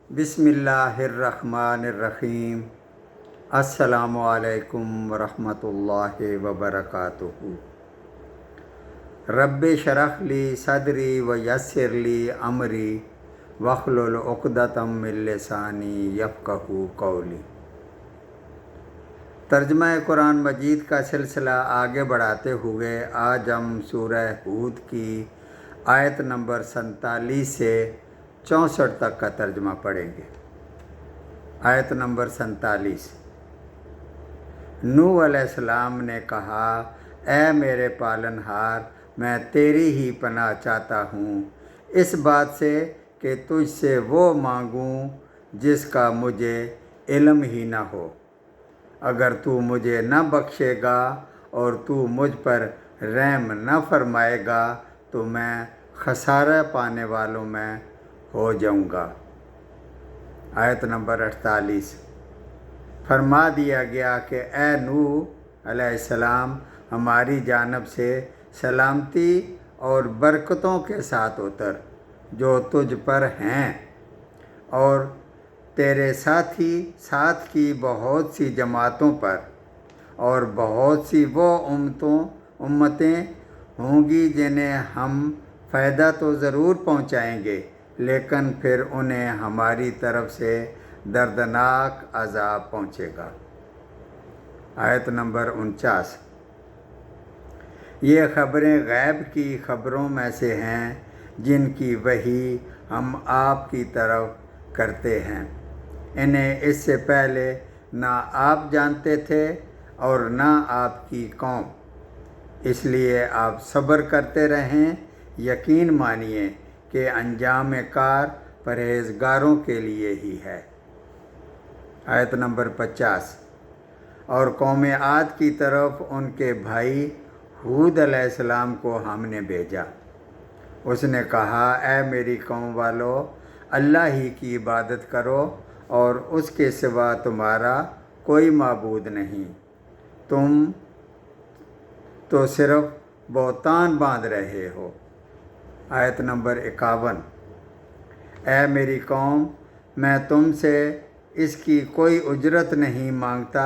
بسم اللہ الرحمن الرحیم۔ السلام علیکم ورحمۃ اللہ وبرکاتہ۔ رب اشرح لی صدری ویسر لی امری واحلل عقدۃ من لسانی یفقہوا قولی۔ ترجمہ قرآن مجید کا سلسلہ آگے بڑھاتے ہوئے آج ہم سورہ ہود کی آیت نمبر 47 سے 64 تک کا ترجمہ پڑھیں گے۔ آیت نمبر 47۔ نوح علیہ السلام نے کہا، اے میرے پالنہار، میں تیری ہی پناہ چاہتا ہوں اس بات سے کہ تجھ سے وہ مانگوں جس کا مجھے علم ہی نہ ہو۔ اگر تو مجھے نہ بخشے گا اور تو مجھ پر رحم نہ فرمائے گا تو میں خسارہ پانے والوں میں ہو جاؤں گا۔ آیت نمبر 48۔ فرما دیا گیا کہ اے نوح علیہ السلام، ہماری جانب سے سلامتی اور برکتوں کے ساتھ اتر جو تجھ پر ہیں اور تیرے ساتھ کی بہت سی جماعتوں پر، اور بہت سی وہ امتیں ہوں گی جنہیں ہم فائدہ تو ضرور پہنچائیں گے لیکن پھر انہیں ہماری طرف سے دردناک عذاب پہنچے گا۔ آیت نمبر 49۔ یہ خبریں غیب کی خبروں میں سے ہیں جن کی وحی ہم آپ کی طرف کرتے ہیں، انہیں اس سے پہلے نہ آپ جانتے تھے اور نہ آپ کی قوم، اس لیے آپ صبر کرتے رہیں۔ یقین مانیے کہ انجام کار پرہیزگاروں کے لیے ہی ہے۔ آیت نمبر 50۔ اور قوم عاد کی طرف ان کے بھائی ہود علیہ السلام کو ہم نے بھیجا۔ اس نے کہا، اے میری قوم والو، اللہ ہی کی عبادت کرو اور اس کے سوا تمہارا کوئی معبود نہیں، تم تو صرف بہتان باندھ رہے ہو۔ آیت نمبر 51۔ اے میری قوم، میں تم سے اس کی کوئی اجرت نہیں مانگتا،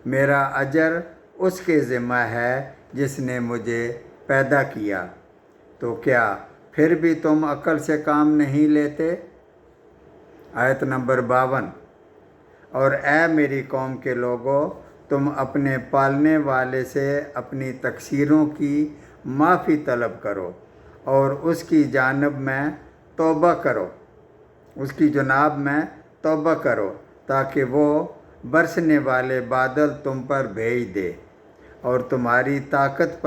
میرا اجر اس کے ذمہ ہے جس نے مجھے پیدا کیا، تو کیا پھر بھی تم عقل سے کام نہیں لیتے؟ آیت نمبر 52۔ اور اے میری قوم کے لوگو، تم اپنے پالنے والے سے اپنی تقصیروں کی معافی طلب کرو اور اس کی جناب میں توبہ کرو تاکہ وہ برسنے والے بادل تم پر بھیج دے اور تمہاری طاقت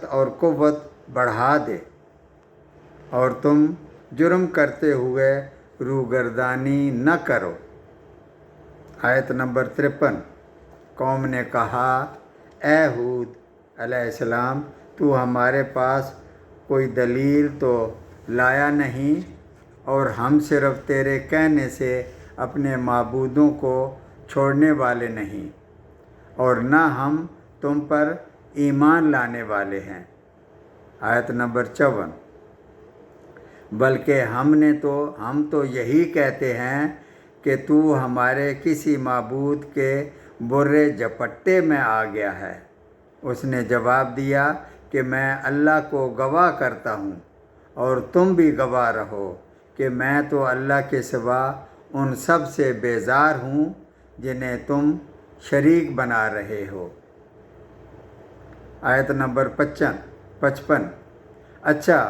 اور قوت بڑھا دے اور تم جرم کرتے ہوئے روگردانی نہ کرو۔ آیت نمبر 53۔ قوم نے کہا، اے ہود علیہ السلام، تو ہمارے پاس کوئی دلیل تو لایا نہیں اور ہم صرف تیرے کہنے سے اپنے معبودوں کو چھوڑنے والے نہیں اور نہ ہم تم پر ایمان لانے والے ہیں۔ آیت نمبر 54۔ بلکہ ہم تو یہی کہتے ہیں کہ تو ہمارے کسی معبود کے برے جھپٹے میں آ گیا ہے۔ اس نے جواب دیا کہ میں اللہ کو گواہ کرتا ہوں اور تم بھی گواہ رہو کہ میں تو اللہ کے سوا ان سب سے بیزار ہوں جنہیں تم شریک بنا رہے ہو۔ آیت نمبر 55۔ اچھا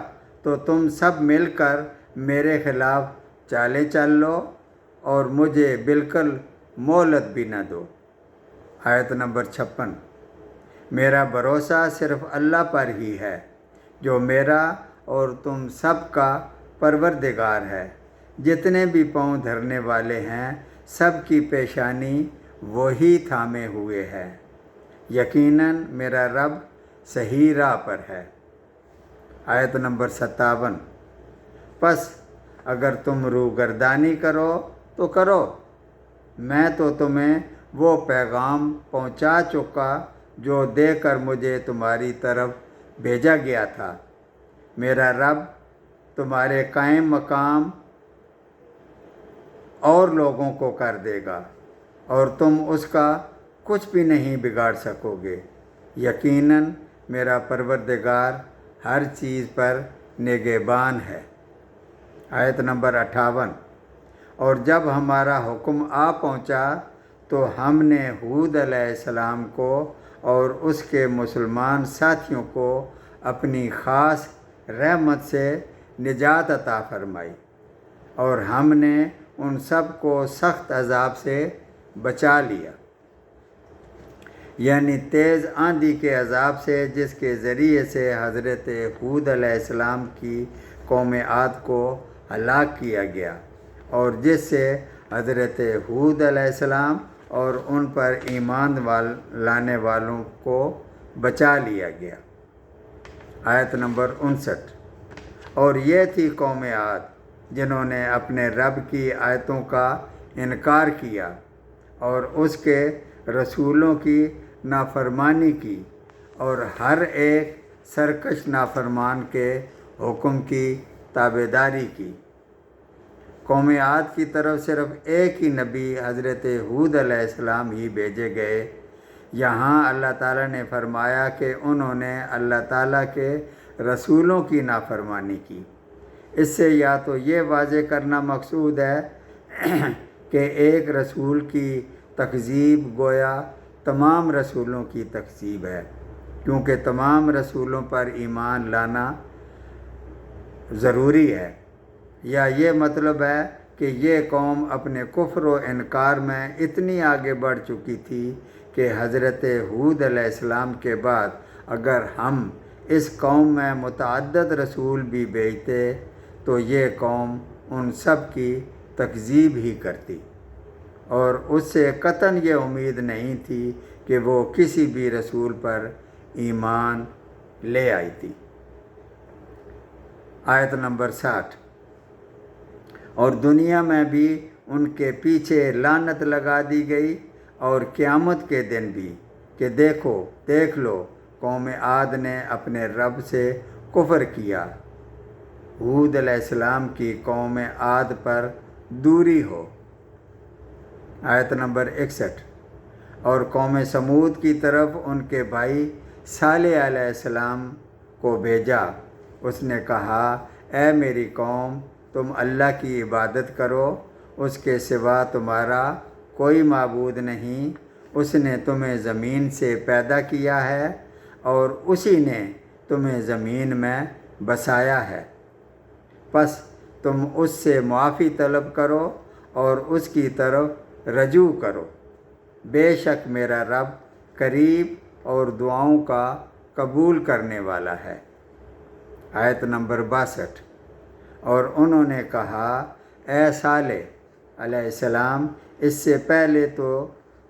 تو تم سب مل کر میرے خلاف چالیں چل لو اور مجھے بالکل مہلت بھی نہ دو۔ آیت نمبر 56۔ میرا بھروسہ صرف اللہ پر ہی ہے جو میرا اور تم سب کا پروردگار ہے۔ جتنے بھی پاؤں دھرنے والے ہیں سب کی پیشانی وہی تھامے ہوئے ہے، یقیناً میرا رب صحیح راہ پر ہے۔ آیت نمبر 57۔ پس اگر تم روگردانی کرو تو کرو، میں تو تمہیں وہ پیغام پہنچا چکا جو دے کر مجھے تمہاری طرف بھیجا گیا تھا۔ میرا رب تمہارے قائم مقام اور لوگوں کو کر دے گا اور تم اس کا کچھ بھی نہیں بگاڑ سکو گے۔ یقیناً میرا پروردگار ہر چیز پر نگہبان ہے۔ آیت نمبر 58۔ اور جب ہمارا حکم آ پہنچا تو ہم نے ہود علیہ السلام کو اور اس کے مسلمان ساتھیوں کو اپنی خاص رحمت سے نجات عطا فرمائی، اور ہم نے ان سب کو سخت عذاب سے بچا لیا، یعنی تیز آندھی کے عذاب سے، جس کے ذریعے سے حضرت ہود علیہ السلام کی قوم عاد کو ہلاک کیا گیا، اور جس سے حضرت ہود علیہ السلام اور ان پر ایمان لانے والوں کو بچا لیا گیا۔ آیت نمبر 59۔ اور یہ تھی قوم عاد جنہوں نے اپنے رب کی آیتوں کا انکار کیا اور اس کے رسولوں کی نافرمانی کی، اور ہر ایک سرکش نافرمان کے حکم کی تابعداری کی۔ قوم عاد کی طرف صرف ایک ہی نبی حضرت ہود علیہ السلام ہی بھیجے گئے۔ یہاں اللہ تعالیٰ نے فرمایا کہ انہوں نے اللہ تعالیٰ کے رسولوں کی نافرمانی کی۔ اس سے یا تو یہ واضح کرنا مقصود ہے کہ ایک رسول کی تکذیب گویا تمام رسولوں کی تکذیب ہے، کیونکہ تمام رسولوں پر ایمان لانا ضروری ہے، یا یہ مطلب ہے کہ یہ قوم اپنے کفر و انکار میں اتنی آگے بڑھ چکی تھی کہ حضرت ہود علیہ السلام کے بعد اگر ہم اس قوم میں متعدد رسول بھی بھیجتے تو یہ قوم ان سب کی تکذیب ہی کرتی، اور اس سے قطعاً یہ امید نہیں تھی کہ وہ کسی بھی رسول پر ایمان لے آئی تھی۔ آیت نمبر 60۔ اور دنیا میں بھی ان کے پیچھے لعنت لگا دی گئی، اور قیامت کے دن بھی، کہ دیکھ لو قوم عاد نے اپنے رب سے کفر کیا۔ ہود علیہ السلام کی قوم عاد پر دوری ہو۔ آیت نمبر 61۔ اور قوم سمود کی طرف ان کے بھائی صالح علیہ السلام کو بھیجا۔ اس نے کہا، اے میری قوم، تم اللہ کی عبادت کرو، اس کے سوا تمہارا کوئی معبود نہیں۔ اس نے تمہیں زمین سے پیدا کیا ہے اور اسی نے تمہیں زمین میں بسایا ہے، پس تم اس سے معافی طلب کرو اور اس کی طرف رجوع کرو۔ بے شک میرا رب قریب اور دعاؤں کا قبول کرنے والا ہے۔ آیت نمبر 62۔ اور انہوں نے کہا، اے صالح علیہ السلام، اس سے پہلے تو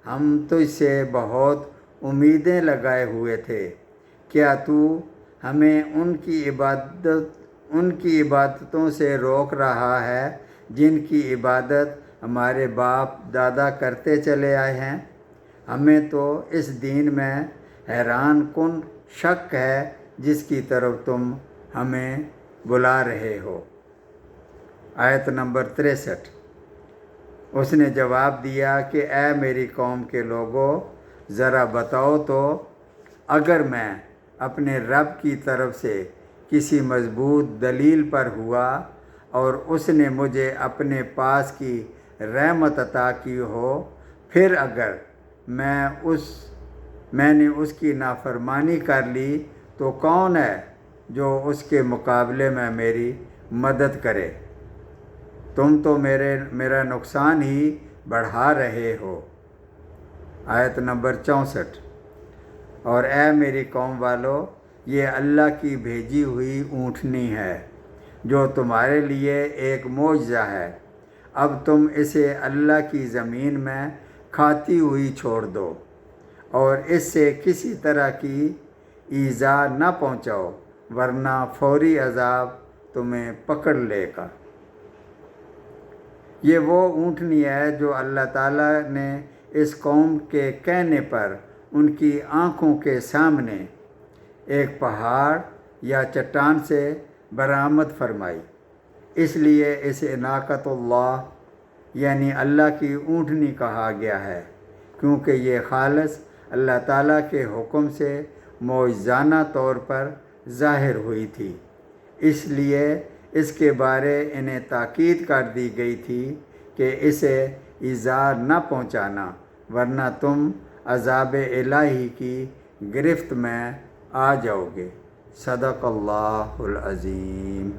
ہم تجھ سے بہت امیدیں لگائے ہوئے تھے، کیا تو ہمیں ان کی عبادتوں سے روک رہا ہے جن کی عبادت ہمارے باپ دادا کرتے چلے آئے ہیں؟ ہمیں تو اس دین میں حیران کن شک ہے جس کی طرف تم ہمیں بلا رہے ہو۔ آیت نمبر 63۔ اس نے جواب دیا کہ اے میری قوم کے لوگوں، ذرا بتاؤ تو، اگر میں اپنے رب کی طرف سے کسی مضبوط دلیل پر ہوا اور اس نے مجھے اپنے پاس کی رحمت عطا کی ہو، پھر اگر میں نے اس کی نافرمانی کر لی تو کون ہے جو اس کے مقابلے میں میری مدد کرے؟ تم تو میرا نقصان ہی بڑھا رہے ہو۔ آیت نمبر 64۔ اور اے میری قوم والو، یہ اللہ کی بھیجی ہوئی اونٹنی ہے جو تمہارے لیے ایک معجزہ ہے۔ اب تم اسے اللہ کی زمین میں کھاتی ہوئی چھوڑ دو اور اس سے کسی طرح کی ایذا نہ پہنچاؤ، ورنہ فوری عذاب تمہیں پکڑ لے گا۔ یہ وہ اونٹنی ہے جو اللہ تعالیٰ نے اس قوم کے کہنے پر ان کی آنکھوں کے سامنے ایک پہاڑ یا چٹان سے برآمد فرمائی۔ اس لیے اسے ناقۃ اللہ یعنی اللہ کی اونٹنی کہا گیا ہے، کیونکہ یہ خالص اللہ تعالیٰ کے حکم سے معجزانہ طور پر ظاہر ہوئی تھی، اس لیے اس کے بارے انہیں تاکید کر دی گئی تھی کہ اسے ایذا نہ پہنچانا، ورنہ تم عذاب الہی کی گرفت میں آ جاؤ گے۔ صدق اللہ العظیم۔